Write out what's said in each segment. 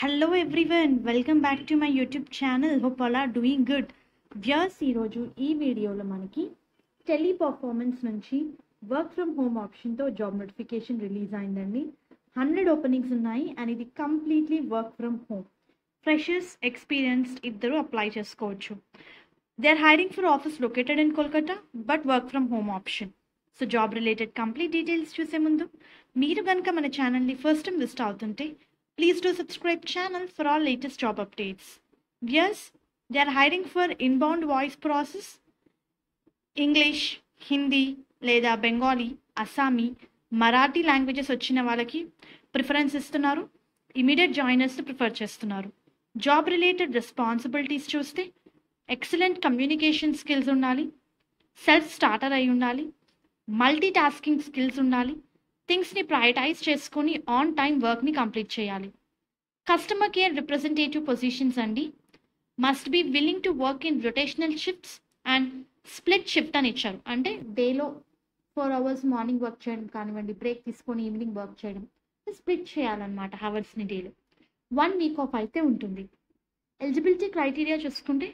Hello everyone, welcome back to my YouTube channel. Hope all are doing good. Viewers, ఈరోజు ఈ వీడియోలో మనకి Teleperformance నుంచి work from home ఆప్షన్తో job notification release అయిందండి. 100 openings ఉన్నాయి అండ్ ఇది completely work from home. Freshers, experienced ఇద్దరు అప్లై చేసుకోవచ్చు. They are hiring for office located in Kolkata but work from home option. So job related complete details చూసే ముందు మీరు కనుక మన ఛానల్ని ఫస్ట్ టైం విజిట్ అవుతుంటే please do subscribe channel for all latest job updates. Yes, they are hiring for inbound voice process, English, Hindi, లేదా Bengali, Assamese, Marathi languages వచ్చిన వాళ్ళకి ప్రిఫరెన్స్ ఇస్తున్నారు. ఇమీడియట్ జాయినర్స్ని ప్రిఫర్ చేస్తున్నారు. జాబ్ రిలేటెడ్ రెస్పాన్సిబిలిటీస్ చూస్తే ఎక్సలెంట్ కమ్యూనికేషన్ స్కిల్స్ ఉండాలి, self starter అయి ఉండాలి, మల్టీ టాస్కింగ్ స్కిల్స్ ఉండాలి, థింగ్స్ని ప్రయారిటైజ్ చేసుకొని ఆన్ టైం వర్క్ని కంప్లీట్ చేయాలి. కస్టమర్ కేర్ రిప్రజెంటేటివ్ పొజిషన్స్ అండి. Must be willing to work in rotational shifts and split shift అని ఇచ్చారు. అంటే డేలో 4 hours మార్నింగ్ వర్క్ చేయడం కానివ్వండి, బ్రేక్ తీసుకొని ఈవినింగ్ వర్క్ చేయడం, స్ప్లిట్ చేయాలన్నమాట హవర్స్ని డేలో. 1 week ఆఫ్ అయితే ఉంటుంది. ఎలిజిబిలిటీ క్రైటీరియా చూసుకుంటే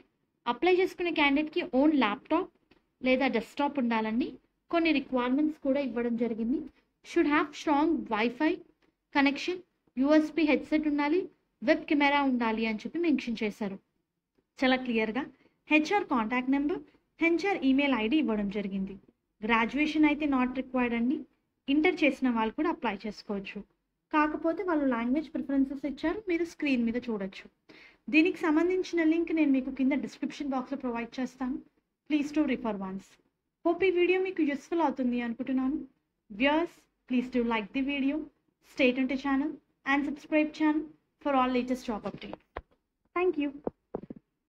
అప్లై చేసుకునే క్యాండిడేట్కి ఓన్ ల్యాప్టాప్ లేదా డెస్క్టాప్ ఉండాలండి. కొన్ని రిక్వైర్మెంట్స్ కూడా ఇవ్వడం జరిగింది. Should have strong wifi connection, USB headset ఉండాలి, వెబ్ కెమెరా ఉండాలి అని చెప్పి మెన్షన్ చేశారు చాలా క్లియర్గా. HR contact number, HR email ID ఇవ్వడం జరిగింది. గ్రాడ్యుయేషన్ అయితే నాట్ రిక్వైర్డ్ అండి. ఇంటర్ చేసిన వాళ్ళు కూడా అప్లై చేసుకోవచ్చు. కాకపోతే వాళ్ళు లాంగ్వేజ్ ప్రిఫరెన్సెస్ ఇచ్చారు, మీరు స్క్రీన్ మీద చూడొచ్చు. దీనికి సంబంధించిన లింక్ నేను మీకు కింద డిస్క్రిప్షన్ బాక్స్లో ప్రొవైడ్ చేస్తాను. Please to refer once. Hope ఈ వీడియో మీకు యూస్ఫుల్ అవుతుంది అనుకుంటున్నాను. Viewers, please do like the video, stay tuned to channel and subscribe channel for all latest job updates. Thank you.